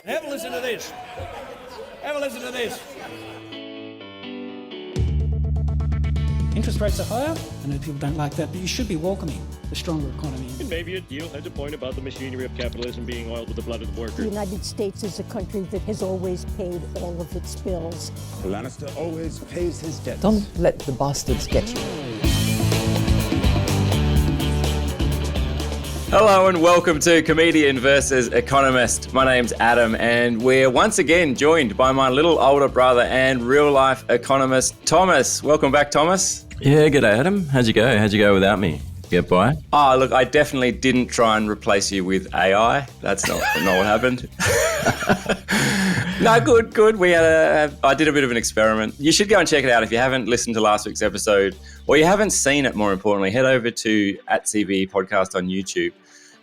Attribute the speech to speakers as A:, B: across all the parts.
A: Have a listen to this. Have a listen to this.
B: Interest rates are higher. I know people don't like that, but you should be welcoming the stronger economy.
C: And maybe a deal has a point about the machinery of capitalism being oiled with the blood of the workers.
D: The United States is a country that has always paid all of its bills.
E: Lannister always pays his debts.
F: Don't let the bastards get you.
G: Hello and welcome to Comedian versus Economist. My name's Adam and we're once again joined by my little older brother and real-life economist, Thomas. Welcome back, Thomas.
H: Yeah, g'day, Adam. How'd you go? How'd you go without me? Get by?
G: Oh, look, I definitely didn't try and replace you with AI. That's not what happened. No, good. I did a bit of an experiment. You should go and check it out if you haven't listened to last week's episode, or you haven't seen it, more importantly. Head over to @CVE Podcast on YouTube.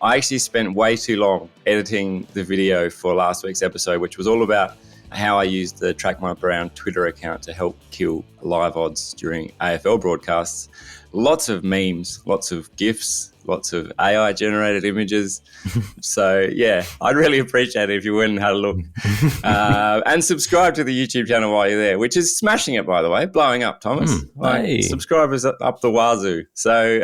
G: I actually spent way too long editing the video for last week's episode, which was all about how I used the Track My Brown Twitter account to help kill live odds during AFL broadcasts. Lots of memes, lots of GIFs, lots of AI-generated images. So, yeah, I'd really appreciate it if you went and had a look. And subscribe to the YouTube channel while you're there, which is smashing it, by the way, blowing up, Thomas.
H: Hey.
G: Subscribers up the wazoo. So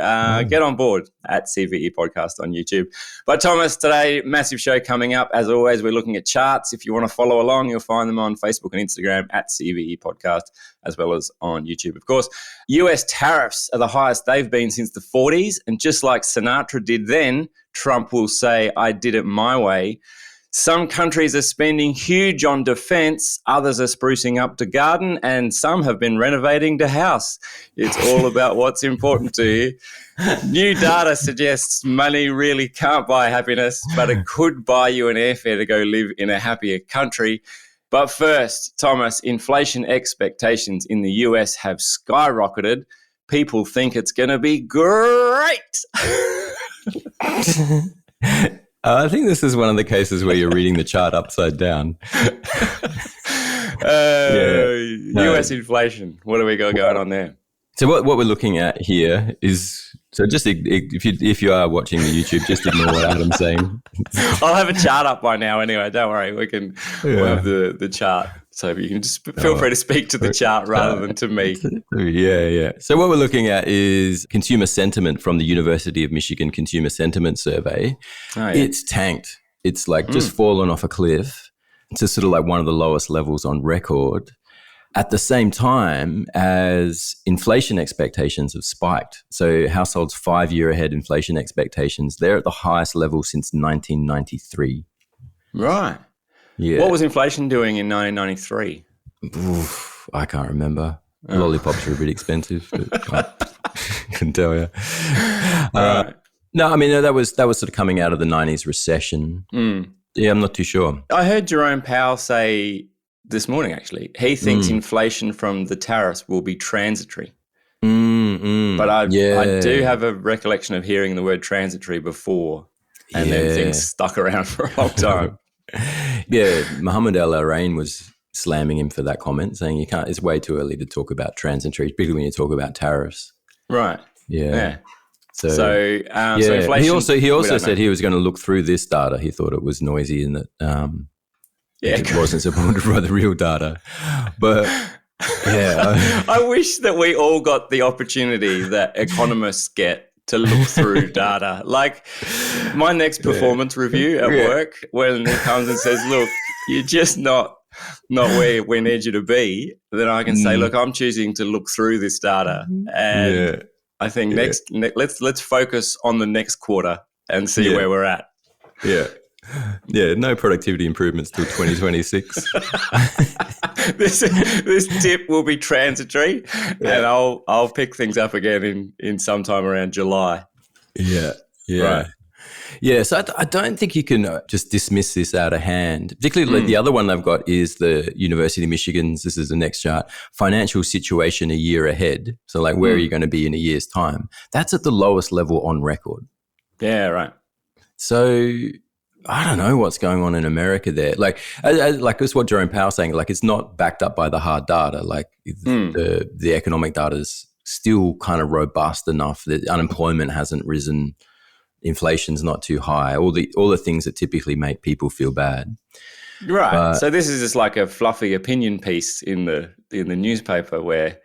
G: get on board @CVE Podcast on YouTube. But, Thomas, today, massive show coming up. As always, we're looking at charts. If you want to follow along, you'll find them on Facebook and Instagram @CVE Podcast, as well as on YouTube. Of course, US tariffs are the highest they've been since the 40s. And just like Sinatra did then, Trump will say, "I did it my way." Some countries are spending huge on defence, others are sprucing up to garden, and some have been renovating to house. It's all about what's important to you. New data suggests money really can't buy happiness, but it could buy you an airfare to go live in a happier country. But first, Thomas, inflation expectations in the US have skyrocketed. People think it's going to be great.
H: I think this is one of the cases where you're reading the chart upside down.
G: US inflation. What do we got going on there?
H: So what we're looking at here is, so just if you are watching the YouTube, just ignore what Adam's saying.
G: I'll have a chart up by now anyway. Don't worry. We'll have the chart. So you can just feel free to speak to the chart rather than to me.
H: Yeah. So what we're looking at is consumer sentiment from the University of Michigan Consumer Sentiment Survey. Oh, yeah. It's tanked. It's like just fallen off a cliff. It's just sort of like one of the lowest levels on record. At the same time as inflation expectations have spiked. So households 5-year ahead inflation expectations, they're at the highest level since 1993.
G: Right.
H: Yeah.
G: What was inflation doing in 1993?
H: Oof, I can't remember. Lollipops are a bit expensive, but I can tell you.
G: Right.
H: No, I mean, that was sort of coming out of the 90s recession. Yeah, I'm not too sure.
G: I heard Jerome Powell say this morning, actually, he thinks inflation from the tariffs will be transitory. But I do have a recollection of hearing the word transitory before, and then things stuck around for a long time.
H: Yeah, Mohammed El-Arain was slamming him for that comment, saying it's way too early to talk about transitory, particularly when you talk about tariffs.
G: Right.
H: Yeah. So
G: inflation.
H: He also said he was going to look through this data. He thought it was noisy and that it wasn't supported by the real data. But yeah,
G: I wish that we all got the opportunity that economists get to look through data. Like my next performance review at work, when it comes and says, "Look, you're just not where we need you to be," then I can say, "Look, I'm choosing to look through this data." And I think let's focus on the next quarter and see where we're at.
H: Yeah, no productivity improvements till 2026.
G: This tip will be transitory, and I'll pick things up again in sometime around July.
H: Yeah.
G: Right.
H: Yeah, so I don't think you can just dismiss this out of hand. Particularly the other one I've got is the University of Michigan's, this is the next chart, financial situation a year ahead. So like where are you going to be in a year's time? That's at the lowest level on record.
G: Yeah, right.
H: So I don't know what's going on in America there. Like it's what Jerome Powell's saying, like it's not backed up by the hard data. Like the economic data is still kind of robust enough that unemployment hasn't risen, inflation's not too high, all the things that typically make people feel bad.
G: Right.
H: But,
G: so this is just like a fluffy opinion piece in the newspaper where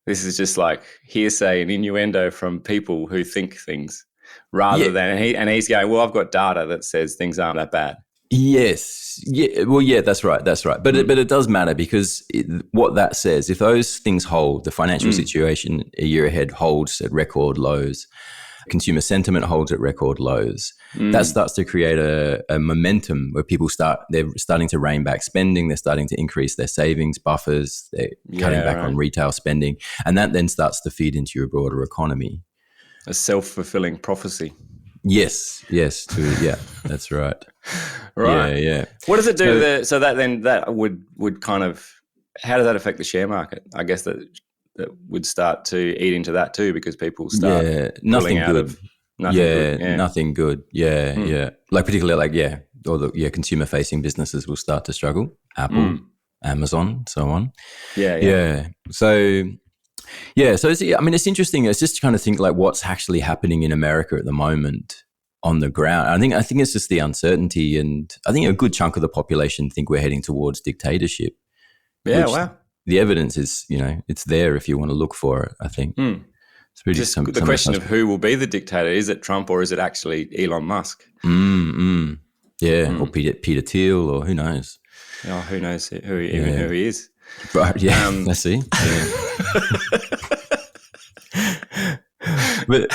G: this is just like hearsay and innuendo from people who think things rather than and he's going, well, I've got data that says things aren't that bad.
H: Yes. Yeah. Well, yeah, that's right. But it does matter because what that says, if those things hold, the financial situation a year ahead holds at record lows, consumer sentiment holds at record lows, that starts to create a momentum where they're starting to rein back spending, they're starting to increase their savings buffers, they're cutting back on retail spending, and that then starts to feed into your broader economy.
G: A self-fulfilling prophecy.
H: Yes, that's right.
G: Right.
H: Yeah.
G: What does it do? So that would kind of, how does that affect the share market? I guess that would start to eat into that too because people start
H: nothing
G: out
H: good.
G: of nothing good. Yeah.
H: Nothing good. Yeah. Like particularly all the consumer facing businesses will start to struggle. Apple, Amazon, so on. Yeah. So it's interesting. It's just trying to think like what's actually happening in America at the moment on the ground. I think it's just the uncertainty, and I think a good chunk of the population think we're heading towards dictatorship.
G: Yeah, wow.
H: The evidence is, it's there if you want to look for it, I think. It's pretty
G: just the question of who will be the dictator. Is it Trump or is it actually Elon Musk?
H: Yeah, or Peter Thiel, or who knows?
G: Oh, who knows who he is?
H: Right, yeah, I see. Yeah. But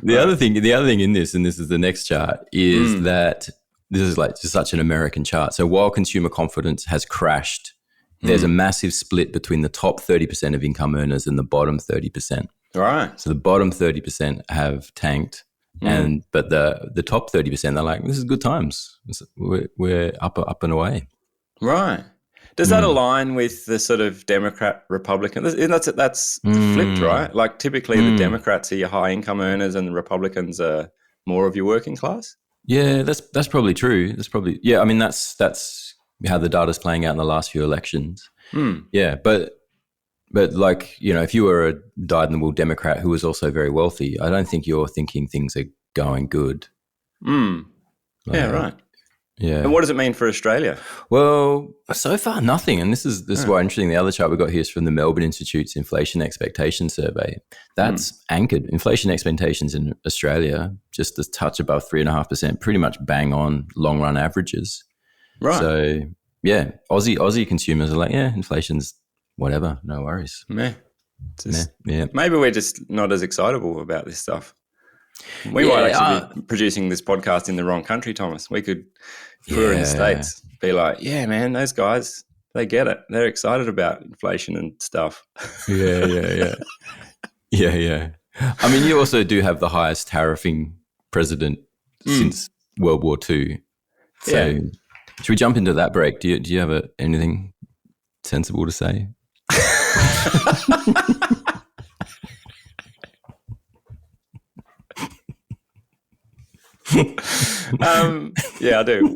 H: the other thing in this, and this is the next chart, is that this is like just such an American chart. So while consumer confidence has crashed, there's a massive split between the top 30% of income earners and the bottom 30%.
G: Right.
H: So the bottom 30% have tanked, but the top 30%, they're like, this is good times. We're up and away.
G: Right. Does that align with the sort of Democrat Republican? That's flipped, right? Like typically the Democrats are your high income earners and the Republicans are more of your working class.
H: Yeah, that's probably true. I mean, that's how the data's playing out in the last few elections. Yeah, but like, if you were a dyed-in-the-wool Democrat who was also very wealthy, I don't think you're thinking things are going good.
G: Yeah, right.
H: Yeah.
G: And what does it mean for Australia?
H: Well, so far nothing. And this is why interesting. The other chart we got here is from the Melbourne Institute's Inflation Expectation Survey. That's anchored. Inflation expectations in Australia, just a touch above 3.5%, pretty much bang on long run averages.
G: Right.
H: So yeah, Aussie consumers are like, inflation's whatever, no worries.
G: Yeah.
H: Yeah.
G: Maybe we're just not as excitable about this stuff. We might actually be producing this podcast in the wrong country, Thomas. We could, if we were in the States, be like, yeah, man, those guys, they get it. They're excited about inflation and stuff.
H: Yeah. I mean, you also do have the highest tariffing president since World War II. So should we jump into that break? Do you have anything sensible to say?
G: Yeah, I do.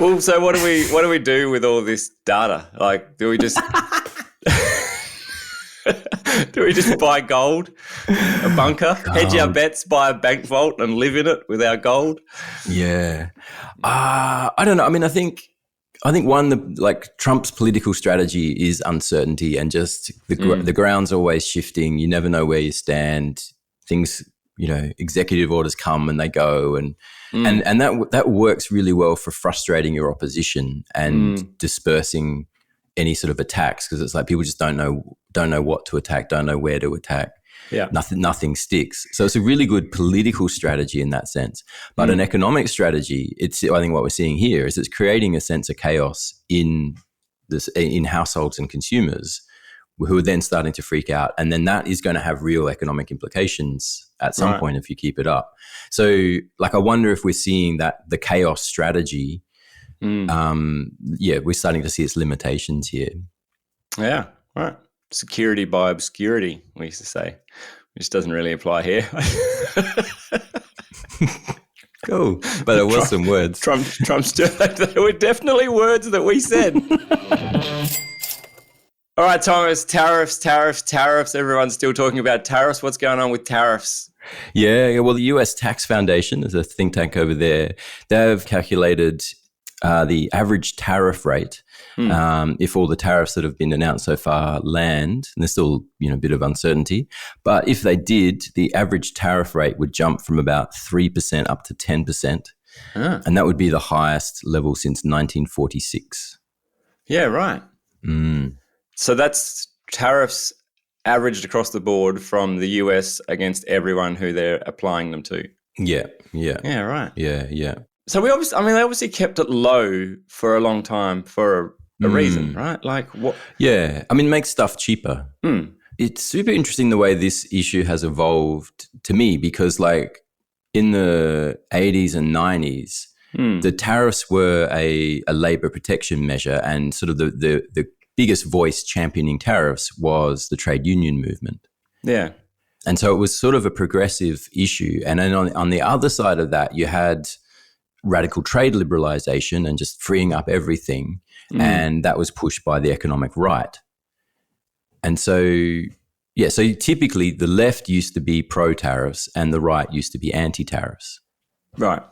G: Well, so what do we do with all this data? Like, do we just buy gold, a bunker, hedge our bets, buy a bank vault, and live in it with our gold?
H: Yeah, I don't know. I mean, I think like Trump's political strategy is uncertainty, and just the ground's always shifting. You never know where you stand. Things, executive orders come and they go, and that works really well for frustrating your opposition and dispersing any sort of attacks, because it's like people just don't know what to attack, don't know where to attack.
G: Yeah,
H: nothing sticks. So it's a really good political strategy in that sense. But an economic strategy, I think what we're seeing here is it's creating a sense of chaos in households and consumers who are then starting to freak out. And then that is going to have real economic implications at some point if you keep it up. So like, I wonder if we're seeing that the chaos strategy, we're starting to see its limitations here.
G: Yeah, right. Security by obscurity, we used to say, which doesn't really apply here.
H: Cool. But it was some words.
G: Trump's they were definitely words that we said. All right, Thomas, tariffs. Everyone's still talking about tariffs. What's going on with tariffs?
H: Yeah. Well, the US Tax Foundation is a think tank over there. They've calculated the average tariff rate. If all the tariffs that have been announced so far land, and there's still a bit of uncertainty, but if they did, the average tariff rate would jump from about 3% up to 10%. And that would be the highest level since 1946.
G: Yeah, right. So that's tariffs averaged across the board from the US against everyone who they're applying them to.
H: Yeah.
G: Yeah, right.
H: Yeah.
G: So they obviously kept it low for a long time for a reason, right? Like what?
H: Yeah. I mean, make stuff cheaper. It's super interesting the way this issue has evolved to me, because like in the 80s and 90s, the tariffs were a labor protection measure, and sort of the biggest voice championing tariffs was the trade union movement.
G: Yeah.
H: And so it was sort of a progressive issue. And then on the other side of that, you had radical trade liberalization and just freeing up everything. And that was pushed by the economic right. And so, so typically the left used to be pro-tariffs and the right used to be anti-tariffs.
G: Right.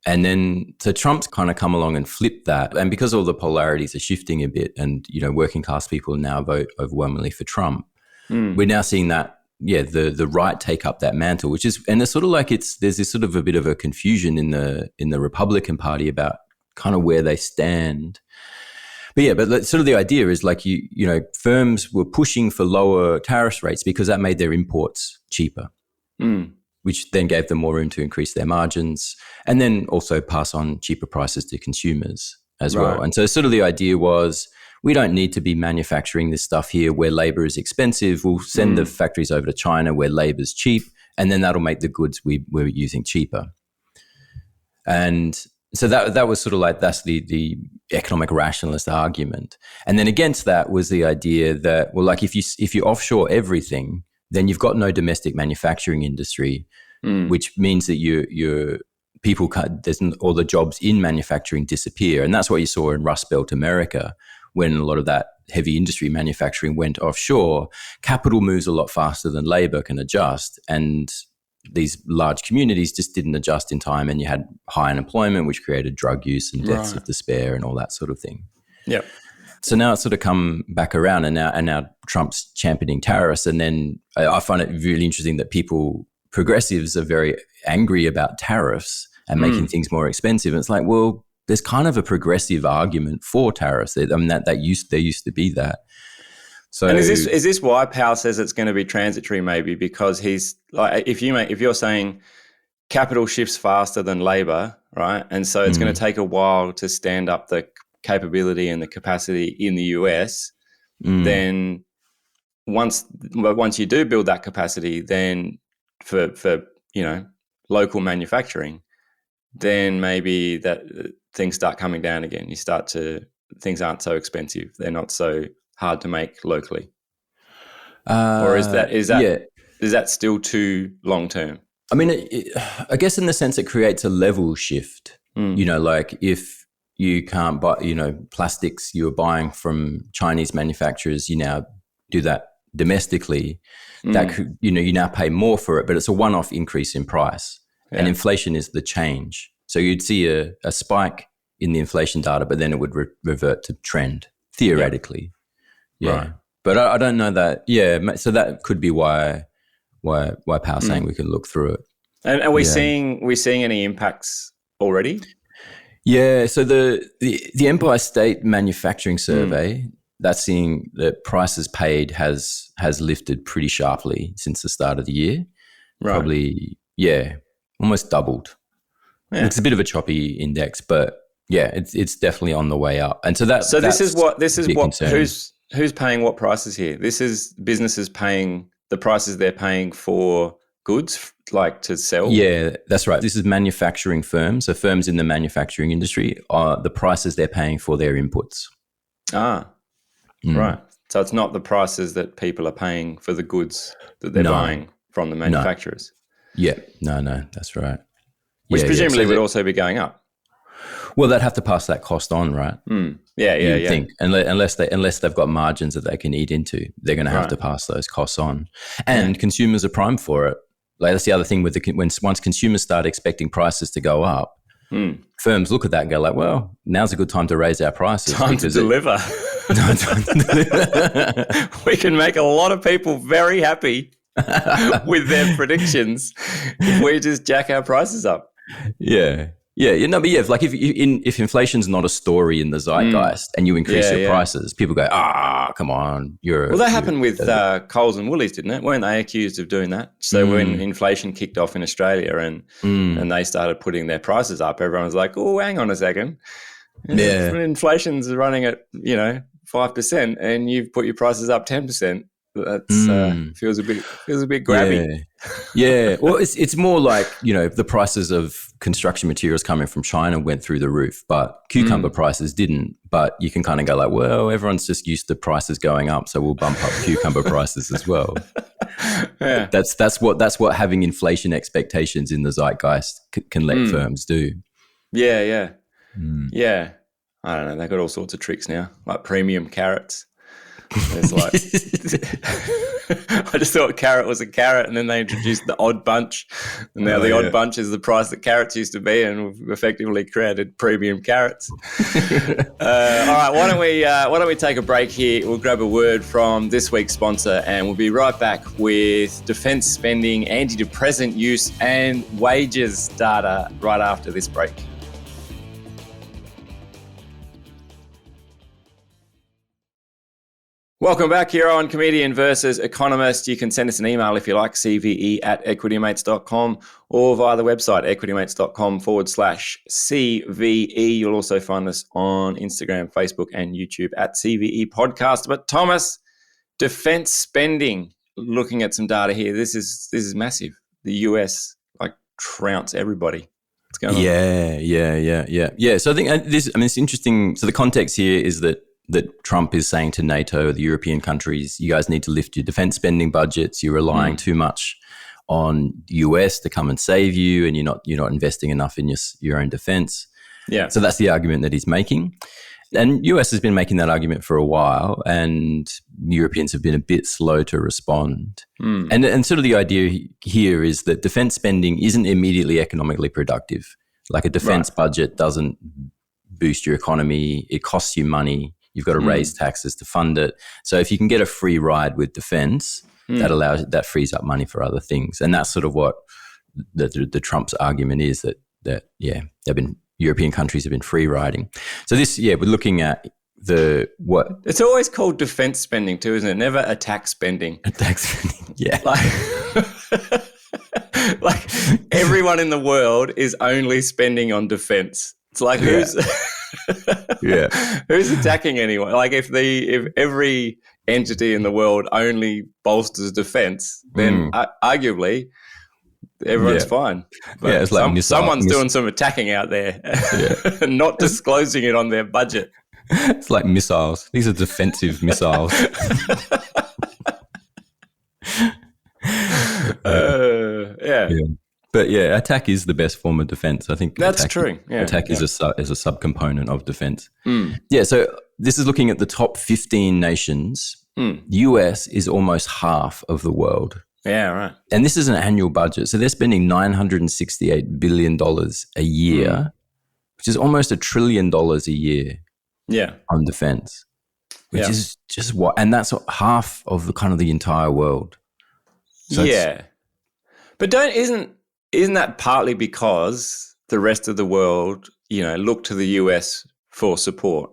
H: And then, so Trump's kind of come along and flipped that. And because all the polarities are shifting a bit and, working class people now vote overwhelmingly for Trump, we're now seeing that, the right take up that mantle, which is, and it's sort of like there's this sort of a bit of a confusion in the Republican Party about kind of where they stand. But sort of the idea is like, firms were pushing for lower tariff rates because that made their imports cheaper, which then gave them more room to increase their margins and then also pass on cheaper prices to consumers as well. And so sort of the idea was, we don't need to be manufacturing this stuff here where labor is expensive. We'll send the factories over to China where labor is cheap, and then that'll make the goods we're using cheaper. And so that was sort of like, that's the economic rationalist argument. And then against that was the idea that, well, like if you offshore everything, then you've got no domestic manufacturing industry, which means that your people all the jobs in manufacturing disappear. And that's what you saw in Rust Belt America when a lot of that heavy industry manufacturing went offshore. Capital moves a lot faster than labor can adjust. And these large communities just didn't adjust in time, and you had high unemployment, which created drug use and deaths of despair and all that sort of thing.
G: Yep.
H: So now it's sort of come back around, and now Trump's championing tariffs. And then I find it really interesting that progressives are very angry about tariffs and making things more expensive. And it's like, well, there's kind of a progressive argument for tariffs. I mean, there used to be that. So,
G: and is this why Powell says it's going to be transitory? Maybe because he's like, if you're saying capital shifts faster than labor, right, and so it's going to take a while to stand up the capability and the capacity in the US, then once you do build that capacity, then for local manufacturing, then maybe that things start coming down again. Things aren't so expensive. They're not so hard to make locally. Or is that still too long term?
H: I mean, I guess in the sense it creates a level shift. Like if you can't buy, plastics you were buying from Chinese manufacturers, you now do that domestically. That could, you now pay more for it, but it's a one-off increase in price. Yeah. And inflation is the change. So you'd see a spike in the inflation data, but then it would revert to trend theoretically. Yeah. Right. But I don't know that. Yeah. So that could be why Powell's saying we can look through it.
G: And are we seeing any impacts already?
H: Yeah. So the Empire State Manufacturing Survey, that's seeing that prices paid has lifted pretty sharply since the start of the year. Right. Probably, almost doubled. Yeah. It's a bit of a choppy index, but it's definitely on the way up. And so this is what who's paying what prices here? This is businesses paying the prices they're paying for goods, like to sell. Yeah, that's right. This is manufacturing firms. So firms in the manufacturing industry are the prices they're paying for their inputs. Right. So it's not the prices that people are paying for the goods that they're buying from the manufacturers. No, that's right. Which presumably would also be going up. Well, they'd have to pass that cost on, right? You'd think. Unless they've got margins that they can eat into, they're going to have to pass those costs on. And consumers are primed for it. Like that's the other thing with once consumers start expecting prices to go up, firms look at that and go like, well, now's a good time to raise our prices.
G: Time to deliver. We can make a lot of people very happy with their predictions if we just jack our prices up.
H: Yeah. But if inflation's not a story in the zeitgeist and you increase your prices, people go, come on,
G: that happened with Coles and Woolies, didn't it? Weren't they accused of doing that? So when inflation kicked off in Australia and they started putting their prices up, everyone was like, oh, hang on a second. When inflation's running at 5% and you've put your prices up 10%. That's feels a bit grabby.
H: Yeah. Well, it's more like, the prices of construction materials coming from China went through the roof, but cucumber prices didn't. But you can kind of go like, well, everyone's just used to prices going up, so we'll bump up cucumber prices as well. Yeah. That's what having inflation expectations in the zeitgeist can let firms do.
G: Yeah. Yeah. I don't know. They've got all sorts of tricks now, like premium carrots. It's like I just thought carrot was a carrot, and then they introduced the odd bunch, and now the odd bunch is the price that carrots used to be, and we've effectively created premium carrots. All right, why don't we take a break here? We'll grab a word from this week's sponsor, and we'll be right back with defence spending, antidepressant use, and wages data right after this break. Welcome back here on Comedian versus Economist. You can send us an email if you like, cve@equitymates.com, or via the website, equitymates.com/CVE. You'll also find us on Instagram, Facebook, and YouTube at CVE Podcast. But Thomas, defense spending, looking at some data here, this is massive. The US trounce everybody. What's going on?
H: Yeah. So I think it's interesting. So the context here is that Trump is saying to NATO, the European countries, you guys need to lift your defense spending budgets. You're relying too much on the US to come and save you, and you're not investing enough in your own defense.
G: Yeah.
H: So that's the argument that he's making. And US has been making that argument for a while, and Europeans have been a bit slow to respond. And sort of the idea here is that defense spending isn't immediately economically productive. Like a defense budget doesn't boost your economy. It costs you money. You've got to raise taxes to fund it. So if you can get a free ride with defense, that frees up money for other things. And that's sort of what the Trump's argument is, that European countries have been free riding. So we're looking at what
G: it's always called defense spending too, isn't it? Never attack spending.
H: Attack spending, yeah.
G: Like everyone in the world is only spending on defense. It's like who's attacking anyone? Like if every entity in the world only bolsters defense, then arguably everyone's fine. But
H: it's like
G: someone's doing some attacking out there, and not disclosing it on their budget.
H: It's like missiles. These are defensive missiles. But attack is the best form of defense. I think
G: that's true.
H: Attack is a subcomponent of defense. So this is looking at the top 15 nations. US is almost half of the world.
G: Yeah, right.
H: And this is an annual budget. So they're spending $968 billion a year, which is almost $1 trillion a year on defense, which is just what, and that's half of the entire world. So
G: but isn't that partly because the rest of the world, look to the US for support,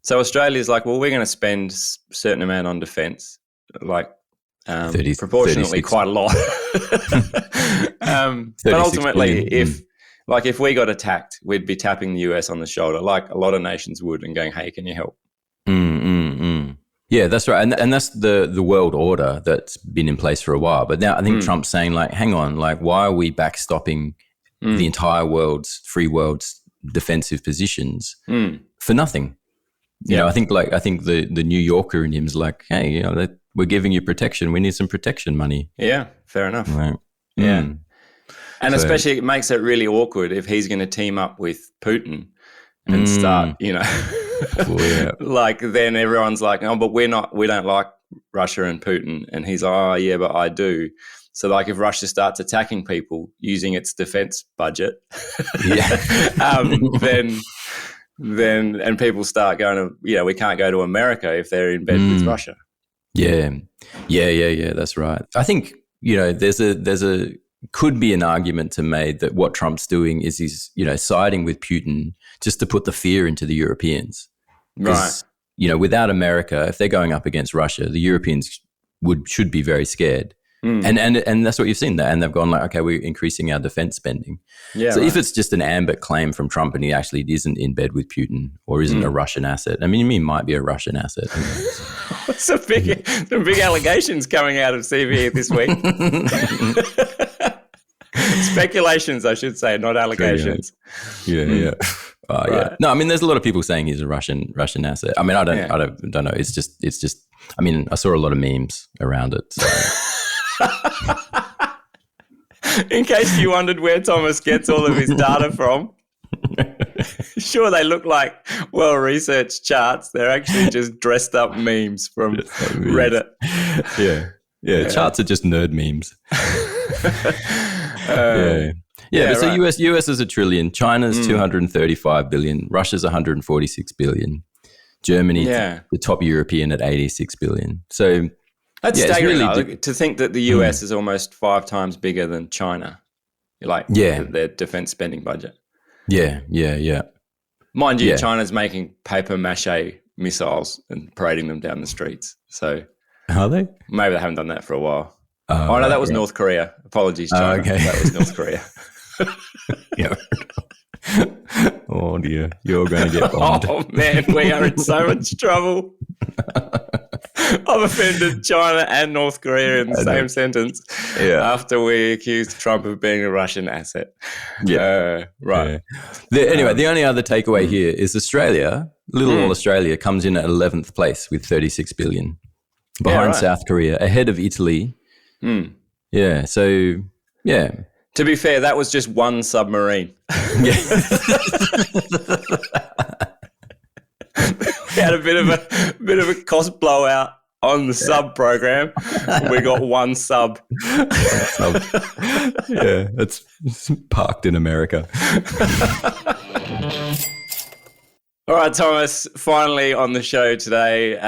G: so Australia's like, well, we're going to spend a certain amount on defense, proportionately quite a lot. But ultimately, if we got attacked, we'd be tapping the US on the shoulder, like a lot of nations would, and going, hey, can you help?
H: Yeah, that's right. And that's the world order that's been in place for a while. But now I think Trump's saying, hang on, why are we backstopping the entire free world's defensive positions for nothing? I think the New Yorker in him is like, hey, we're giving you protection. We need some protection money.
G: Yeah, fair enough.
H: Right.
G: Yeah. And especially it makes it really awkward if he's going to team up with Putin and start, then everyone's like, oh, but we don't like Russia and Putin. And he's like, oh, yeah, but I do. So like if Russia starts attacking people using its defense budget, then and people start going to, we can't go to America if they're in bed with Russia.
H: Yeah. That's right. I think, could be an argument to made that what Trump's doing is he's, siding with Putin just to put the fear into the Europeans.
G: Right.
H: Without America, if they're going up against Russia, the Europeans should be very scared. And that's what you've seen there. And they've gone like, okay, we're increasing our defense spending. Yeah. So if it's just an ambit claim from Trump and he actually isn't in bed with Putin or isn't a Russian asset, I mean, he might be a Russian asset.
G: Some big allegations coming out of CVE this week. Speculations, I should say, not allegations.
H: Yeah. Right. Yeah. No, I mean, there's a lot of people saying he's a Russian asset. I mean, I don't know. It's just. I mean, I saw a lot of memes around it. So.
G: In case you wondered where Thomas gets all of his data from, sure, they look like well-researched charts. They're actually just dressed up memes from Reddit.
H: Yeah. Charts are just nerd memes. But so
G: right.
H: US is $1 trillion, China's 235 billion, Russia's 146 billion, Germany, the top European at 86 billion. So
G: that's staggering really to think that the US is almost 5 times bigger than China, their defense spending budget.
H: Yeah.
G: Mind you, China's making paper mache missiles and parading them down the streets. So
H: are they?
G: Maybe they haven't done that for a while. No, that was North Korea. Apologies, China.
H: Okay.
G: That was North Korea.
H: Yeah. Oh dear, you're going to get bombed.
G: Oh man, we are in so much trouble. I've offended China and North Korea in the same sentence after we accused Trump of being a Russian asset. Yeah. Right.
H: Yeah. Anyway, the only other takeaway here is Australia, little old Australia, comes in at 11th place with 36 billion, behind South Korea, ahead of Italy. Yeah, so, yeah.
G: To be fair, that was just one submarine. We had a bit of a cost blowout on the sub program. We got one sub.
H: Yeah, it's parked in America.
G: All right, Thomas, finally on the show today.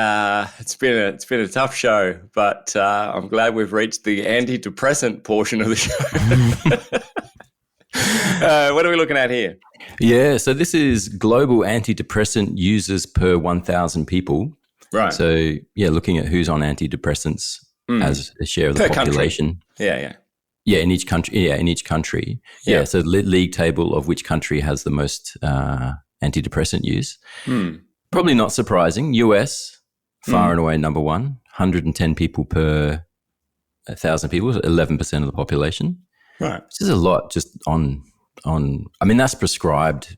G: It's been a tough show, but I'm glad we've reached the antidepressant portion of the show. What are we looking at here?
H: Yeah, so this is global antidepressant users per 1,000 people.
G: Right.
H: So, looking at who's on antidepressants as a share of the population.
G: Country.
H: Yeah, in each country. Yeah, so the league table of which country has the most antidepressant use. Probably not surprising. US, far and away number one, 110 people per 1,000 people, 11% of the population.
G: Right.
H: Which is a lot just on I mean, that's prescribed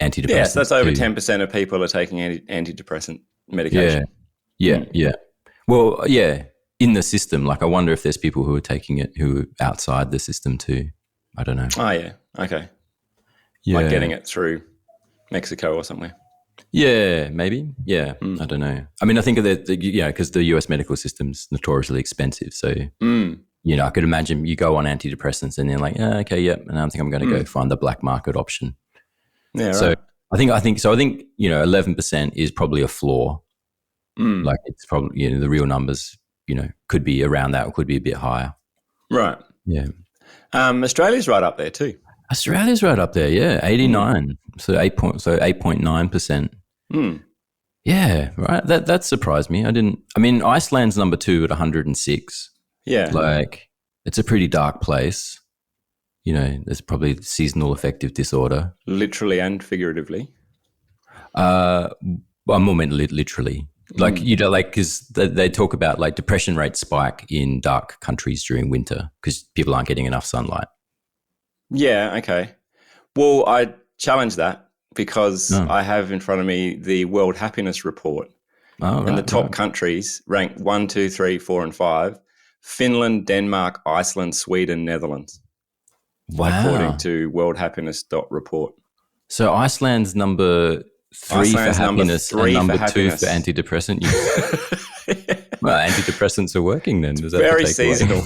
H: antidepressants.
G: Yes, that's over 10% of people are taking antidepressant medication.
H: Yeah. Well, in the system. Like, I wonder if there's people who are taking it who are outside the system too. I don't know.
G: Oh, yeah. Okay.
H: Yeah.
G: Like getting it through Mexico or somewhere.
H: Yeah, maybe. Yeah, I don't know. I mean, I think of because the US medical system's notoriously expensive. So, I could imagine you go on antidepressants and then like, and I think I'm going to go find the black market option.
G: Yeah, right.
H: So I think 11% is probably a floor. Like, it's probably, the real numbers, could be around that or could be a bit higher.
G: Right.
H: Yeah.
G: Australia's right up there too.
H: Australia's right up there, yeah, 89. So 8.9%. Yeah, right. That surprised me. Iceland's number 2 at 106. Yeah. Like, it's a pretty dark place. There's probably seasonal affective disorder.
G: Literally and figuratively.
H: I more meant literally. Like, because they talk about like depression rates spike in dark countries during winter because people aren't getting enough sunlight.
G: Yeah, okay. Well, I challenge that because I have in front of me the World Happiness Report.
H: Oh, right.
G: And the top countries ranked 1, 2, 3, 4, and 5. Finland, Denmark, Iceland, Sweden, Netherlands.
H: Wow.
G: According to worldhappiness.report.
H: So Iceland's number 3 for happiness and number 2 for antidepressant use. Well, antidepressants are working then. Is that
G: very seasonal.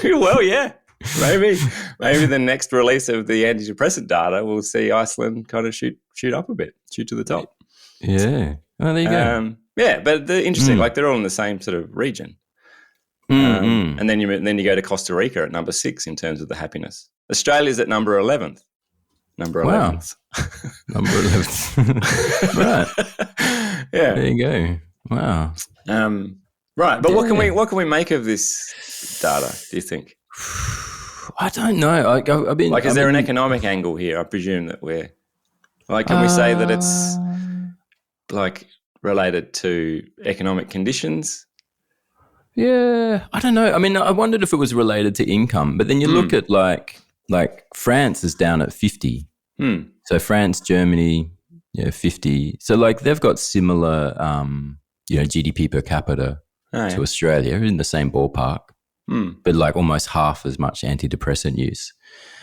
G: Well, yeah. Maybe the next release of the antidepressant data will see Iceland kind of shoot up a bit, shoot to the top.
H: Yeah. Oh, there you go.
G: Yeah, but they're interesting. Like they're all in the same sort of region. And then you go to Costa Rica at number 6 in terms of the happiness. Australia's at number 11th. Number 11th.
H: Number 11th. Right.
G: Yeah.
H: There you go. Wow.
G: Right, but what can we make of this data? Do you think?
H: I don't know. I've been
G: is there an economic angle here? I presume that we're can we say that it's like related to economic conditions?
H: Yeah, I don't know. I mean, I wondered if it was related to income, but then you look at like France is down at 50. So France, Germany, 50. So like they've got similar, GDP per capita to Australia in the same ballpark, but like almost half as much antidepressant use.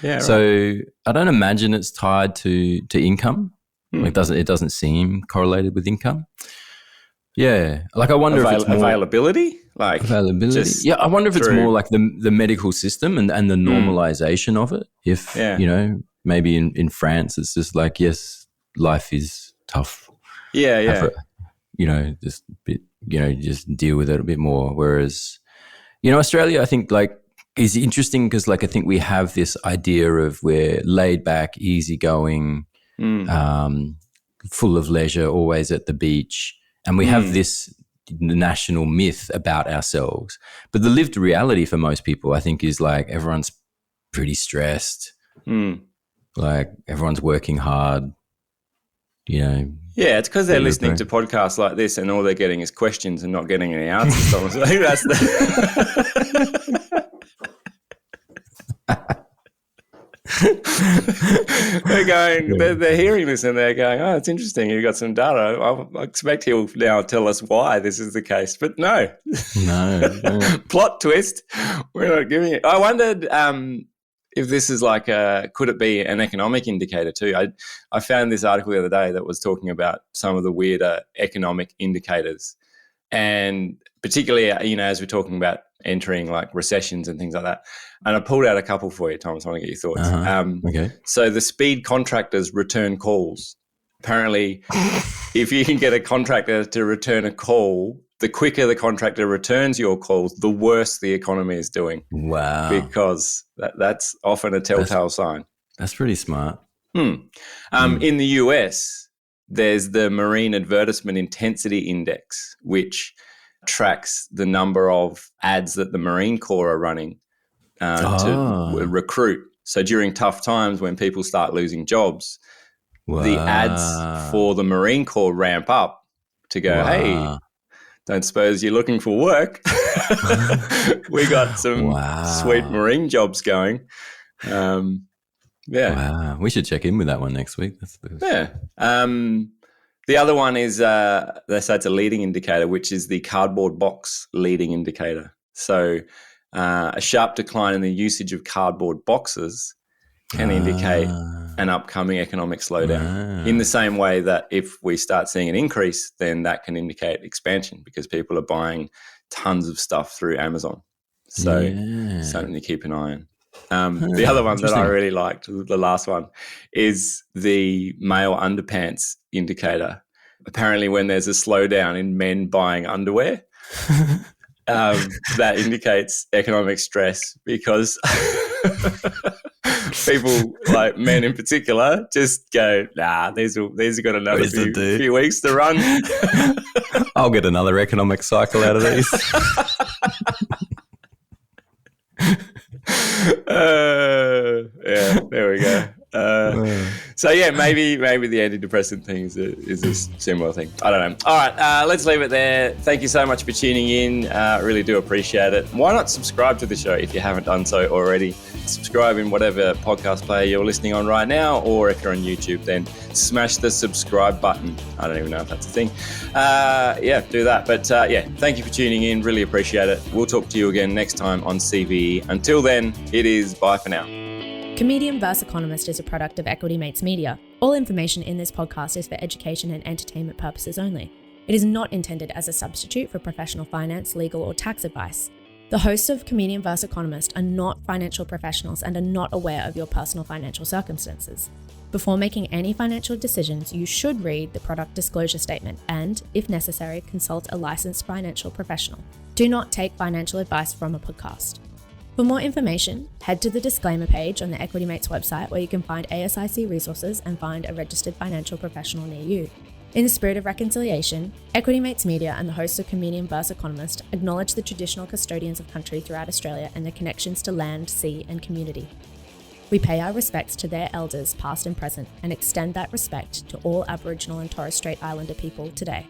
H: Yeah. Right. So I don't imagine it's tied to income. It doesn't seem correlated with income. Yeah, like I wonder if it's more
G: availability.
H: Yeah, I wonder if it's more like the medical system and the normalization of it. If maybe in France it's just like, yes, life is tough.
G: Yeah.
H: Just a bit, just deal with it a bit more. Whereas, Australia, I think like is interesting because like I think we have this idea of we're laid back, easygoing, full of leisure, always at the beach. And we have this national myth about ourselves. But the lived reality for most people, I think, is like everyone's pretty stressed. Like everyone's working hard, Yeah, it's because they're listening to podcasts like this and all they're getting is questions and not getting any answers. Thomas. I think that's they're hearing this and they're going, oh, it's interesting. You've got some data. I expect he'll now tell us why this is the case. But no. Plot twist. We're not giving it. I wondered if this is like could it be an economic indicator too? I found this article the other day that was talking about some of the weirder economic indicators. And particularly, as we're talking about entering like recessions and things like that. And I pulled out a couple for you, Thomas. I want to get your thoughts. Okay.
G: So the speed contractors return calls. Apparently, if you can get a contractor to return a call, the quicker the contractor returns your calls, the worse the economy is doing.
H: Wow.
G: Because that's often a telltale sign.
H: That's pretty smart.
G: In the US, there's the Marine Advertisement Intensity Index, which tracks the number of ads that the Marine Corps are running to recruit. So during tough times when people start losing jobs, the ads for the Marine Corps ramp up to go, hey, don't suppose you're looking for work. We got some sweet Marine jobs going.
H: Wow. We should check in with that one next week.
G: The other one is, they say it's a leading indicator, which is the cardboard box leading indicator. So a sharp decline in the usage of cardboard boxes can indicate an upcoming economic slowdown. In the same way that if we start seeing an increase, then that can indicate expansion because people are buying tons of stuff through Amazon. So something to keep an eye on. The other one that I really liked, the last one, is the male underpants indicator. Apparently when there's a slowdown in men buying underwear, that indicates economic stress because people, like men in particular, just go, nah, these have got another few weeks to run.
H: I'll get another economic cycle out of these.
G: There we go. So maybe the antidepressant thing is a similar thing. I don't know. All right, let's leave it there. Thank you so much for tuning in. Really do appreciate it. Why not subscribe to the show if you haven't done so already? Subscribe in whatever podcast player you're listening on right now, or if you're on YouTube, then smash the subscribe button. I don't even know if that's a thing. Do that. But thank you for tuning in. Really appreciate it. We'll talk to you again next time on CVE. Until then, it is bye for now.
I: Comedian vs. Economist is a product of Equity Mates Media. All information in this podcast is for education and entertainment purposes only. It is not intended as a substitute for professional finance, legal, or tax advice. The hosts of Comedian vs. Economist are not financial professionals and are not aware of your personal financial circumstances. Before making any financial decisions, you should read the product disclosure statement and, if necessary, consult a licensed financial professional. Do not take financial advice from a podcast. For more information, head to the disclaimer page on the Equity Mates website where you can find ASIC resources and find a registered financial professional near you. In the spirit of reconciliation, Equity Mates Media and the hosts of Comedian vs. Economist acknowledge the traditional custodians of country throughout Australia and their connections to land, sea and community. We pay our respects to their elders, past and present, and extend that respect to all Aboriginal and Torres Strait Islander people today.